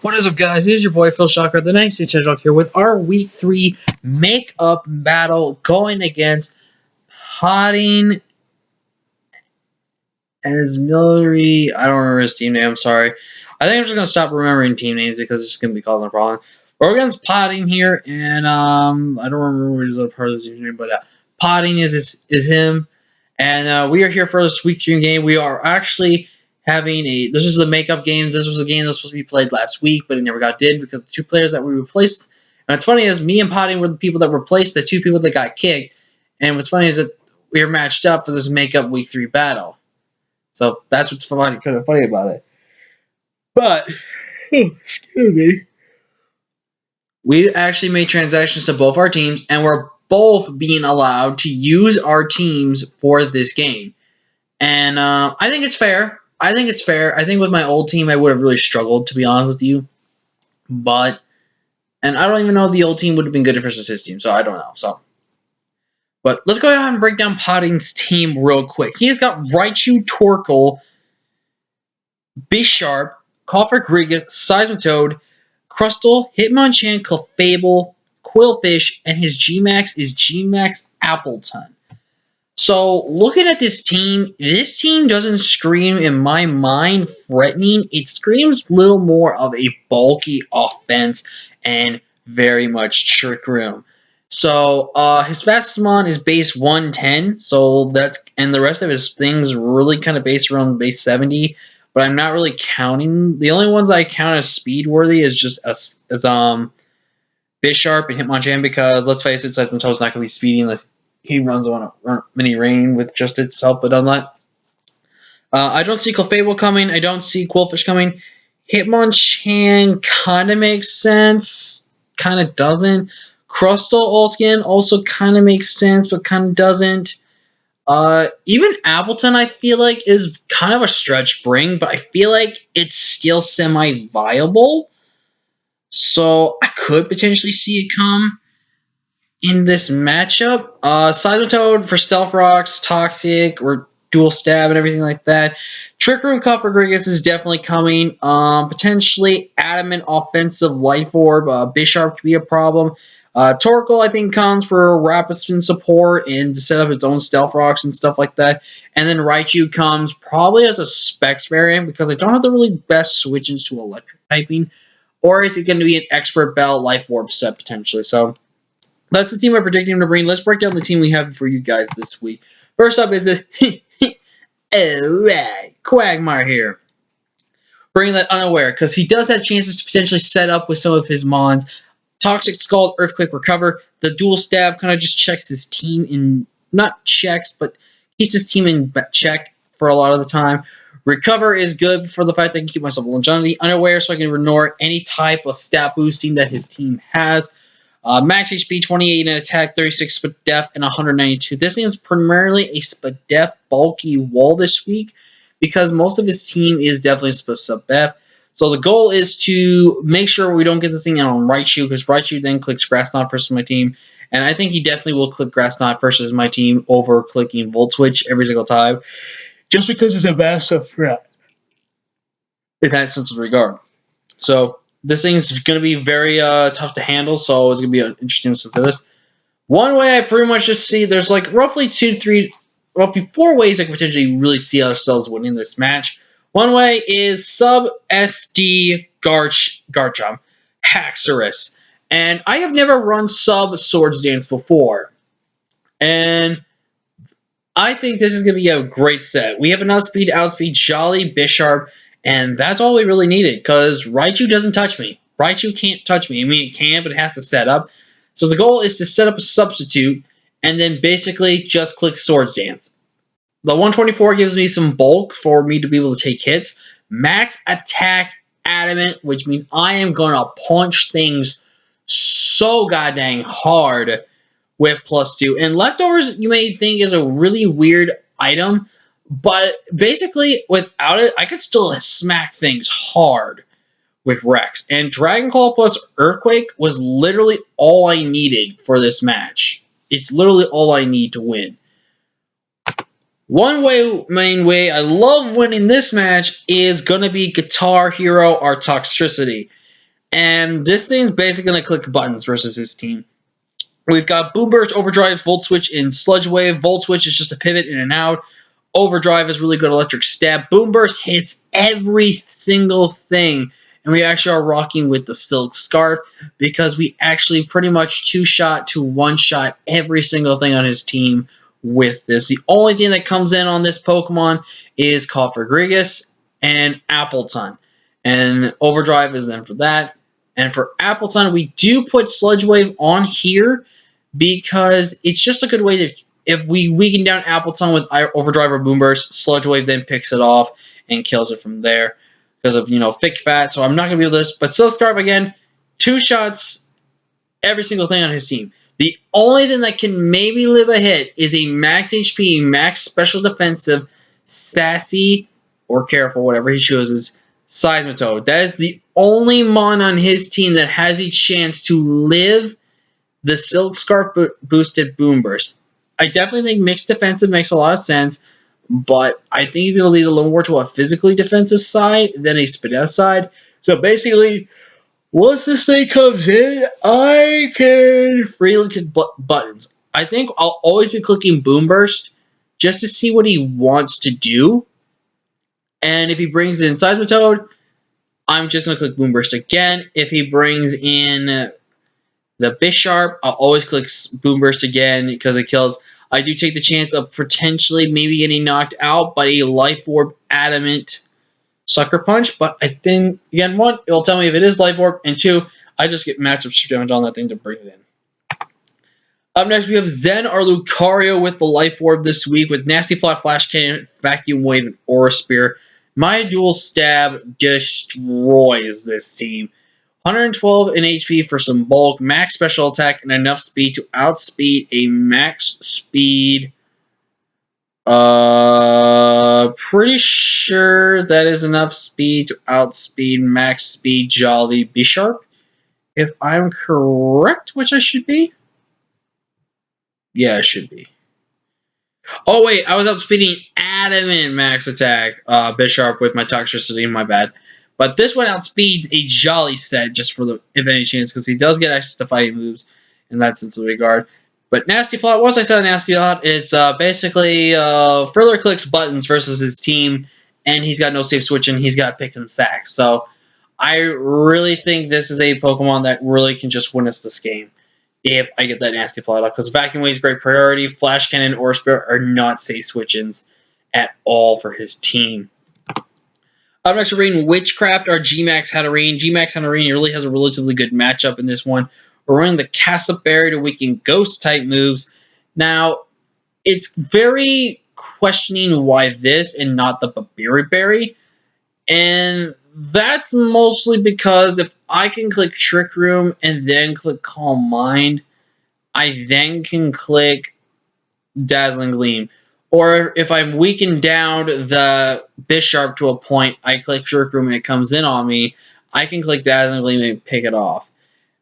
What is up, guys? Here's your boy Phil Shocker, the 96 Hedgehog here with our Week 3 makeup battle going against Potting and his military. I don't remember his team name, I'm sorry. I think I'm just going to stop remembering team names because it's going to be causing a problem. We're against Potting here, and I don't remember his other part of his team name, but Potting is him. And we are here for this Week 3 game. We are actually having this is the makeup games. This was a game that was supposed to be played last week, but it never got did because the two players that we replaced. And what's funny is me and Potting were the people that replaced the two people that got kicked. And what's funny is that we are matched up for this makeup Week 3 battle. So that's what's funny, kind of funny about it. But excuse me, we actually made transactions to both our teams, and we're both being allowed to use our teams for this game. And I think it's fair. I think it's fair. I think with my old team, I would have really struggled, to be honest with you. And I don't even know if the old team would have been good versus his team, so I don't know. But let's go ahead and break down Potting's team real quick. He has got Raichu, Torkoal, Bisharp, Cofagrigus, Seismitoad, Crustle, Hitmonchan, Clefable, Quillfish, and his Gmax is Gmax Appleton. So, looking at this team doesn't scream, in my mind, threatening. It screams a little more of a bulky offense and very much trick room. So, his fastest mon is base 110, and the rest of his things really kind of based around base 70, but I'm not really counting. The only ones I count as speed worthy is just Bisharp and Hitmonchan, because let's face it, Seismitoad's not going to be speedy unless he runs on a mini rain with just itself, but on that. I don't see Clefable coming. I don't see Quillfish coming. Hitmonchan kind of makes sense. Kind of doesn't. Crustle Ultgen also kind of makes sense, but kind of doesn't. Even Appleton, I feel like, is kind of a stretch bring, but I feel like it's still semi-viable. So I could potentially see it come in this matchup. Seismitoad for Stealth Rocks, Toxic, or Dual Stab and everything like that. Trick Room Cofagrigus is definitely coming. Potentially Adamant Offensive Life Orb. Bisharp could be a problem. Torkoal, I think, comes for Rapid Spin support and to set up its own Stealth Rocks and stuff like that. And then Raichu comes probably as a Specs variant because I don't have the really best switches to Electric typing. Or is it going to be an Expert Bell Life Orb set potentially? So that's the team I'm predicting him to bring. Let's break down the team we have for you guys this week. First up is this. Alright, Quagmire here. Bringing that unaware, because he does have chances to potentially set up with some of his mons. Toxic Scald, Earthquake, Recover. The Dual Stab kind of just checks his team in, not checks, but keeps his team in check for a lot of the time. Recover is good for the fact that I can keep myself longevity. Unaware, so I can ignore any type of stat boosting that his team has. Max HP 28 and attack 36 Spadef and 192. This thing is primarily a Spadef bulky wall this week because most of his team is definitely Spadef. So the goal is to make sure we don't get this thing on Raichu, because Raichu then clicks Grass Knot versus my team. And I think he definitely will click Grass Knot versus my team over clicking Volt Switch every single time, just because it's a massive threat in that sense of regard. So this thing is going to be very tough to handle, so it's going to be an interesting sense of this. One way I pretty much just see, there's like roughly 4 ways I can potentially really see ourselves winning this match. One way is sub SD Garchomp, Haxorus. And I have never run sub Swords Dance before. And I think this is going to be a great set. We have enough speed to outspeed Jolly, Bisharp, and that's all we really needed, because Raichu doesn't touch me. Raichu can't touch me. I mean, it can, but it has to set up. So the goal is to set up a substitute, and then basically just click Swords Dance. The 124 gives me some bulk for me to be able to take hits. Max Attack Adamant, which means I am going to punch things so goddamn hard with +2. And Leftovers, you may think, is a really weird item, but basically, without it, I could still smack things hard with Rex. And Dragon Claw plus Earthquake was literally all I needed for this match. It's literally all I need to win. Main way I love winning this match is going to be Guitar Hero or Toxtricity. And this thing's basically going to click buttons versus his team. We've got Boom Burst, Overdrive, Volt Switch, and Sludge Wave. Volt Switch is just a pivot in and out. Overdrive is really good electric stab. Boom Burst hits every single thing. And we actually are rocking with the Silk Scarf because we actually pretty much two-shot to one-shot every single thing on his team with this. The only thing that comes in on this Pokemon is Cofagrigus and Appleton. And Overdrive is then for that. And for Appleton, we do put Sludge Wave on here because it's just a good way to, if we weaken down Appleton with Overdrive or Boom Burst, Sludge Wave then picks it off and kills it from there because of, thick fat. So I'm not going to be able to this. But Silk Scarf, again, two shots, every single thing on his team. The only thing that can maybe live a hit is a max HP, max special defensive, sassy, or careful, whatever he chooses, Seismitoad. That is the only mon on his team that has a chance to live the Silk Scarf boosted Boom Burst. I definitely think mixed defensive makes a lot of sense, but I think he's going to lead a little more to a physically defensive side than a Spadef side. So basically, once this thing comes in, I can freely click buttons. I think I'll always be clicking Boom Burst just to see what he wants to do. And if he brings in Seismitoad, I'm just going to click Boom Burst again. If he brings in the Bisharp, I'll always click Boom Burst again because it kills. I do take the chance of potentially maybe getting knocked out by a Life Orb Adamant Sucker Punch, but I think, again, one, it will tell me if it is Life Orb, and two, I just get matchup damage on that thing to bring it in. Up next, we have Zen or Lucario with the Life Orb this week with Nasty Plot, Flash Cannon, Vacuum Wave, and Aura Spear. My Dual Stab destroys this team. 112 in HP for some bulk, max special attack, and enough speed to outspeed a max speed. Pretty sure that is enough speed to outspeed max speed Jolly Bisharp. If I'm correct, which I should be. Yeah, I should be. Oh, wait, I was outspeeding Adamant max attack Bisharp with my Toxicity, my bad. But this one outspeeds a Jolly set just for the, if any chance, because he does get access to fighting moves in that sense of regard. But Nasty Plot, once I said Nasty Plot, it's basically further clicks buttons versus his team, and he's got no safe switch, and he's got to pick some sacks. So I really think this is a Pokemon that really can just win us this game if I get that Nasty Plot up, because Vacuum Wave is great priority. Flash Cannon or Spirit are not safe switch-ins at all for his team. Up next, we're reading Witchcraft or G-Max Hatterene. G-Max Hatterene really has a relatively good matchup in this one. We're running the Castle Berry to weaken Ghost-type moves. Now, it's very questioning why this and not the Babiri Berry. And that's mostly because if I can click Trick Room and then click Calm Mind, I then can click Dazzling Gleam. Or if I'm weakened down the Bisharp to a point, I click Trick Room and it comes in on me, I can click Dazzling Gleam and pick it off.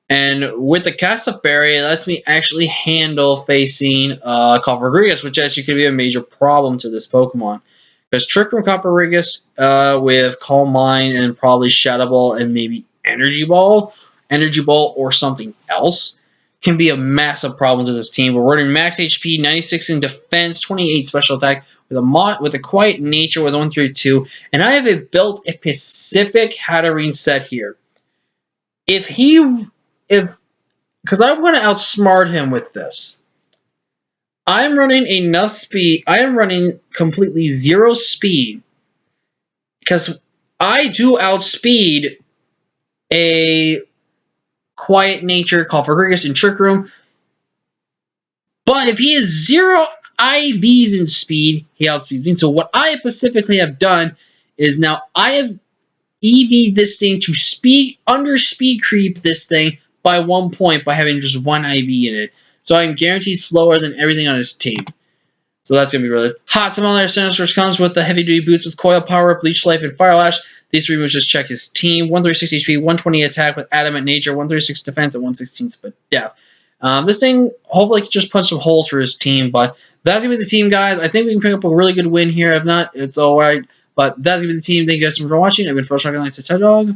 And with the Cast Berry, it lets me actually handle facing Cofagrigus, which actually could be a major problem to this Pokemon. Because Trick Room Cofagrigus with Calm Mind and probably Shadow Ball and maybe Energy Ball or something else can be a massive problem to this team. We're running max HP, 96 in defense, 28 special attack with a quiet nature with 132, and I have built a Pacific Hatterene set here. Because I'm going to outsmart him with this. I'm running enough speed. I am running completely zero speed because I do outspeed a quiet nature Cofagrigus in Trick Room. But if he has zero IVs in speed, he outspeeds me. So what I specifically have done is now I have EV'd this thing to under speed creep this thing by 1 point by having just one IV in it. So I'm guaranteed slower than everything on his team. So that's going to be really hot. Tamale Sinister comes with the heavy duty boots with Coil Power, Bleach Life, and Fire Lash. These three moves just check his team. 136 HP, 120 attack with Adamant Nature, 136 defense, and 116 Spadef. This thing hopefully can just punch some holes for his team, but that's going to be the team, guys. I think we can pick up a really good win here. If not, it's alright. But that's going to be the team. Thank you guys so much for watching. I've been First Rocket Dog.